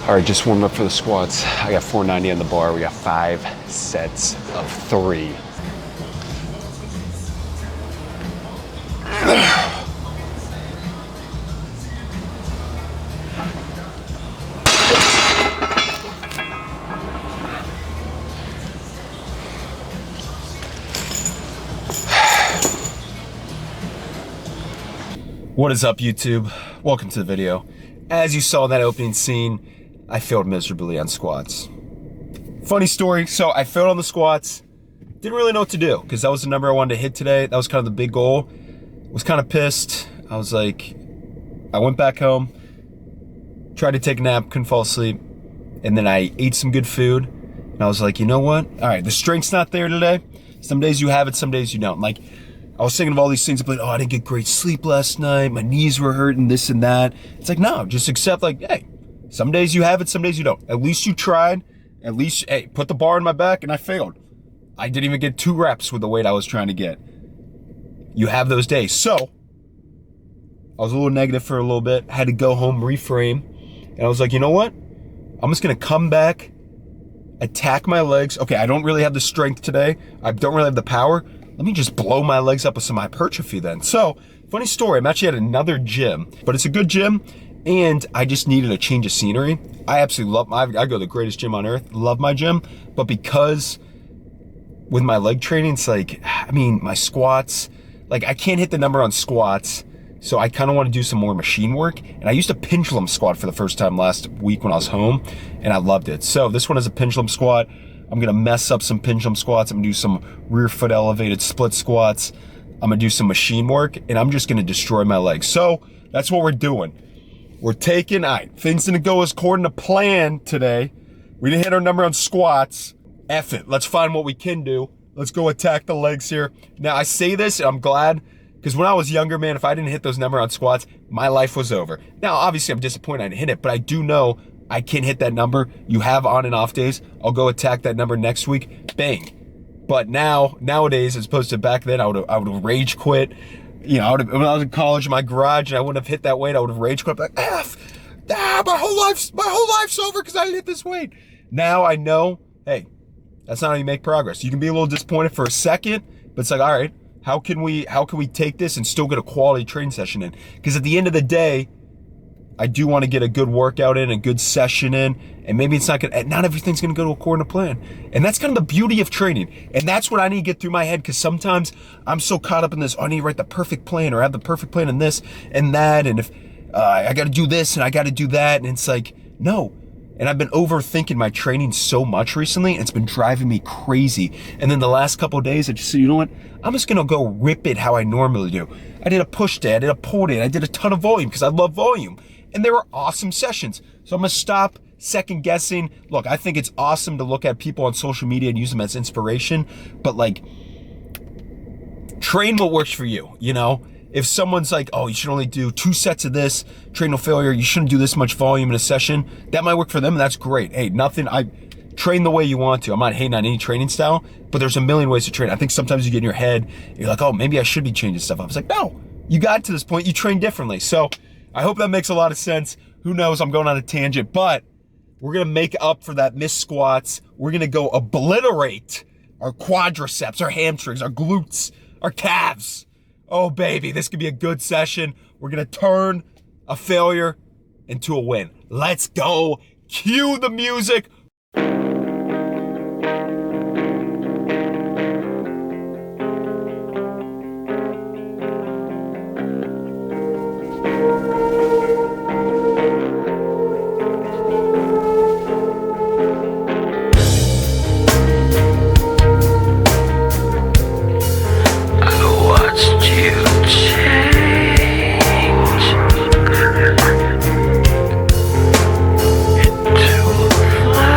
All right, just warmed up for the squats. I got 490 on the bar. We got 5 sets of 3. What is up, YouTube? Welcome to the video. As you saw in that opening scene, I failed miserably on squats. Funny story, so I failed on the squats. Didn't really know what to do because that was the number I wanted to hit today. That was kind of the big goal. Was kind of pissed. I was like, I went back home, tried to take a nap, couldn't fall asleep, and then I ate some good food. And I was like, you know what? All right, the strength's not there today. Some days you have it, some days you don't. Like, I was thinking of all these things, like, oh, I didn't get great sleep last night. My knees were hurting, this and that. It's like, no, just accept, like, hey, some days you have it, some days you don't. At least you tried. At least, hey, put the bar on my back and I failed. I didn't even get 2 reps with the weight I was trying to get. You have those days. So, I was a little negative for a little bit. Had to go home, reframe. And I was like, you know what? I'm just going to come back, attack my legs. Okay, I don't really have the strength today. I don't really have the power. Let me just blow my legs up with some hypertrophy then. So, funny story, I'm actually at another gym, but it's a good gym, and I just needed a change of scenery. I absolutely love, I go to the greatest gym on earth, love my gym, but because with my leg training, it's like, I mean, my squats, like I can't hit the number on squats, so I kind of want to do some more machine work, and I used a pendulum squat for the first time last week when I was home, and I loved it. So this one is a pendulum squat. I'm gonna mess up some pendulum squats. I'm gonna do some rear foot elevated split squats. I'm gonna do some machine work, and I'm just gonna destroy my legs. So that's what we're doing. We're taking, all right, things didn't go as according to plan today. We didn't hit our number on squats. F it, let's find what we can do. Let's go attack the legs here. Now I say this, and I'm glad, because when I was younger, man, if I didn't hit those number on squats, my life was over. Now, obviously I'm disappointed I didn't hit it, but I do know I can hit that number. You have on and off days. I'll go attack that number next week. Bang. But nowadays, as opposed to back then, I would have rage quit. You know, when I was in college in my garage and I wouldn't have hit that weight, I would have rage quit. Like, my whole life's over because I didn't hit this weight. Now I know, hey, that's not how you make progress. You can be a little disappointed for a second, but it's like, all right, how can we take this and still get a quality training session in? Because at the end of the day, I do want to get a good workout in, a good session in, and maybe it's not everything's going to go according to plan. And that's kind of the beauty of training. And that's what I need to get through my head, because sometimes I'm so caught up in this, oh, I need to write the perfect plan, or I have the perfect plan in this and that, and if I got to do this and I got to do that, and it's like, no. And I've been overthinking my training so much recently, and it's been driving me crazy. And then the last couple of days, I just said, you know what? I'm just going to go rip it how I normally do. I did a push day, I did a pull day, I did a ton of volume because I love volume. And they were awesome sessions. So I'm gonna stop second guessing. Look, I think it's awesome to look at people on social media and use them as inspiration, but like, train what works for you, you know? If someone's like, oh, you should only do 2 sets of this, train no failure, you shouldn't do this much volume in a session, that might work for them, and that's great. Hey, I train the way you want to. I'm not hating on any training style, but there's a million ways to train. I think sometimes you get in your head, you're like, oh, maybe I should be changing stuff up. I was like, no, you got to this point, you train differently. So I hope that makes a lot of sense. Who knows, I'm going on a tangent, but we're gonna make up for that missed squats. We're gonna go obliterate our quadriceps, our hamstrings, our glutes, our calves. Oh baby, this could be a good session. We're gonna turn a failure into a win. Let's go. Cue the music. Fly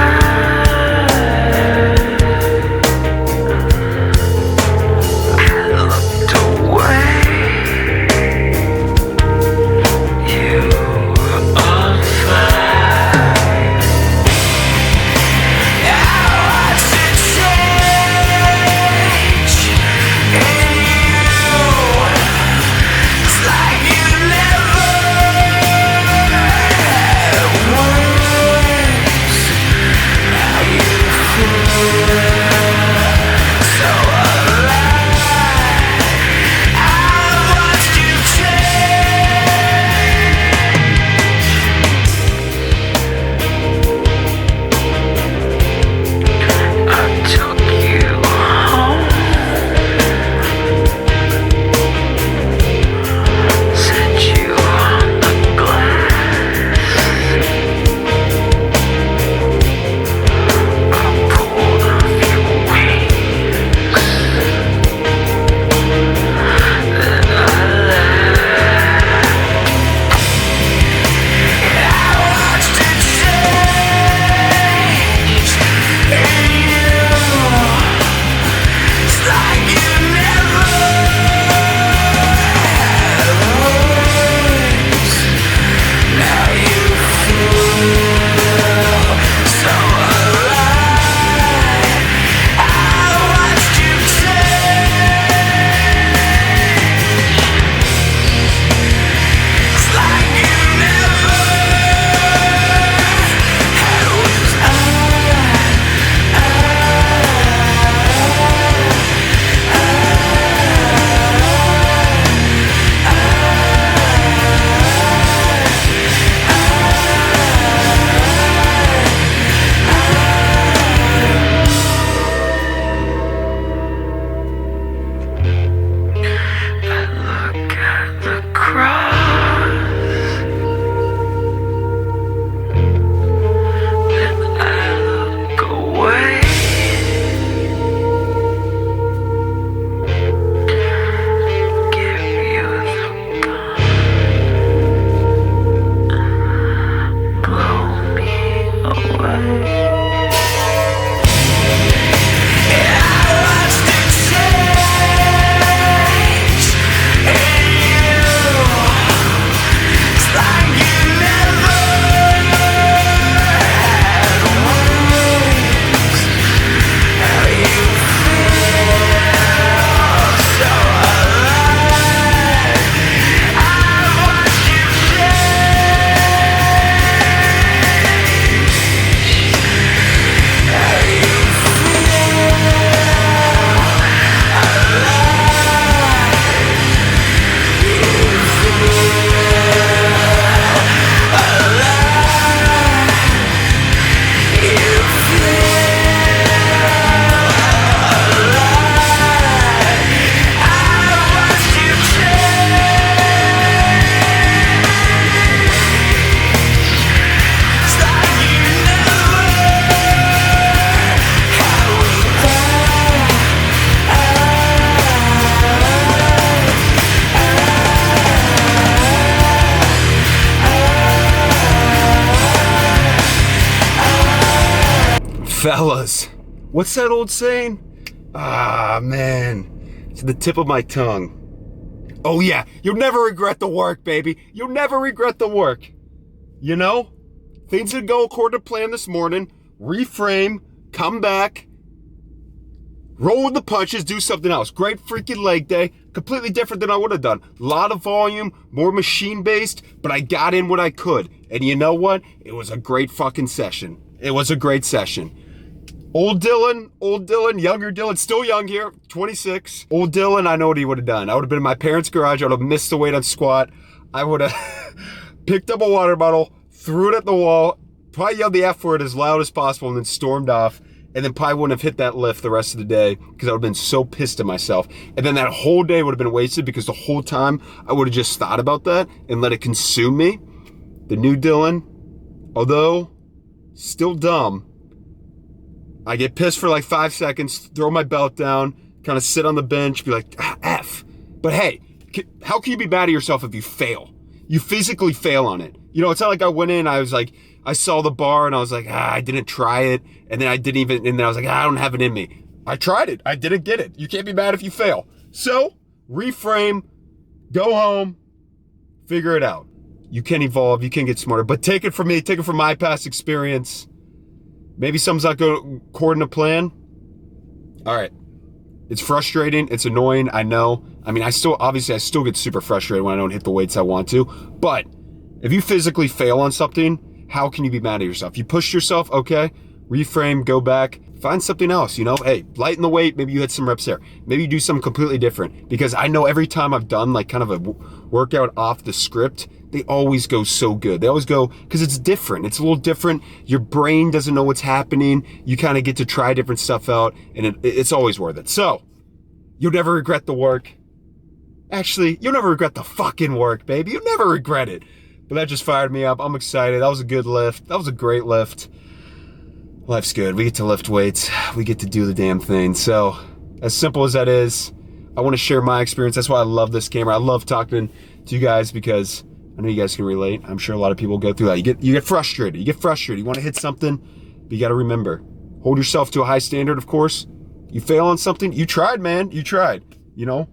Fellas, what's that old saying? Ah, man, it's the tip of my tongue. Oh yeah, you'll never regret the work, baby. You'll never regret the work. You know, things didn't go according to plan this morning. Reframe, come back, roll with the punches, do something else. Great freaking leg day. Completely different than I would have done. A lot of volume, more machine-based, but I got in what I could. And you know what? It was a great fucking session. It was a great session. Old Dylan, younger Dylan, still young here, 26. Old Dylan, I know what he would have done. I would have been in my parents' garage. I would have missed the weight on squat. I would have picked up a water bottle, threw it at the wall, probably yelled the F word as loud as possible, and then stormed off. And then probably wouldn't have hit that lift the rest of the day because I would have been so pissed at myself. And then that whole day would have been wasted because the whole time I would have just thought about that and let it consume me. The new Dylan, although still dumb, I get pissed for like 5 seconds, throw my belt down, kind of sit on the bench, be like, F. But hey, how can you be mad at yourself if you fail? You physically fail on it. You know, it's not like I went in, I was like, I saw the bar and I was like, I didn't try it. And then I didn't even, and then I was like, I don't have it in me. I tried it. I didn't get it. You can't be mad if you fail. So reframe, go home, figure it out. You can evolve, you can get smarter, but take it from me, take it from my past experience. Maybe something's not going according to plan. All right. It's frustrating. It's annoying. I know. I mean, I still get super frustrated when I don't hit the weights I want to. But if you physically fail on something, how can you be mad at yourself? You pushed yourself, okay. Reframe, go back, find something else, you know? Hey, lighten the weight. Maybe you hit some reps there. Maybe you do something completely different. Because I know every time I've done like kind of a workout off the script, they always go so good. They always go, because it's different. It's a little different. Your brain doesn't know what's happening. You kind of get to try different stuff out, and it's always worth it. So, you'll never regret the work. Actually, you'll never regret the fucking work, baby. You'll never regret it. But that just fired me up. I'm excited. That was a good lift. That was a great lift. Life's good. We get to lift weights. We get to do the damn thing. So, as simple as that is, I want to share my experience. That's why I love this camera. I love talking to you guys because I know you guys can relate. I'm sure a lot of people go through that. You get frustrated. You get frustrated. You want to hit something, but you got to remember, hold yourself to a high standard, of course. You fail on something, you tried, man. You tried, you know?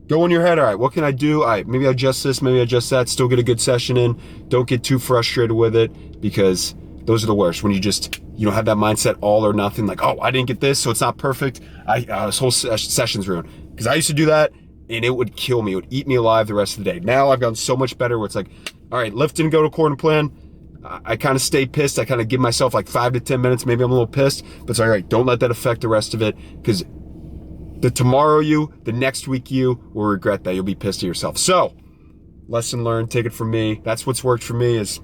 Go in your head, all right, what can I do? All right, maybe I adjust this, maybe I adjust that, still get a good session in. Don't get too frustrated with it because those are the worst. When you don't have that mindset all or nothing, like, oh, I didn't get this, so it's not perfect. This whole session's ruined. Because I used to do that, and it would kill me. It would eat me alive the rest of the day. Now I've gotten so much better where it's like, all right, lift didn't go according to plan. I kind of stay pissed. I kind of give myself like 5 to 10 minutes. Maybe I'm a little pissed, but it's all right. Don't let that affect the rest of it because the tomorrow you, the next week you will regret that. You'll be pissed at yourself. So, lesson learned, take it from me. That's what's worked for me is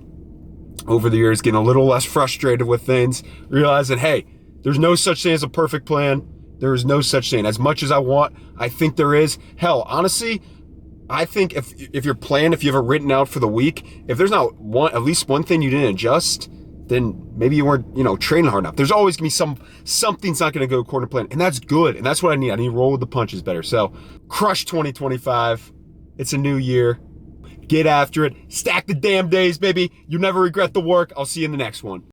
over the years getting a little less frustrated with things, realizing, hey, there's no such thing as a perfect plan. There is no such thing. As much as I want, I think there is. Hell, honestly, I think if your plan, if you have it written out for the week, if there's not at least one thing you didn't adjust, then maybe you weren't, training hard enough. There's always gonna be something's not gonna go according to plan, and that's good. And that's what I need. I need to roll with the punches better. So, crush 2025. It's a new year. Get after it. Stack the damn days, baby. You never regret the work. I'll see you in the next one.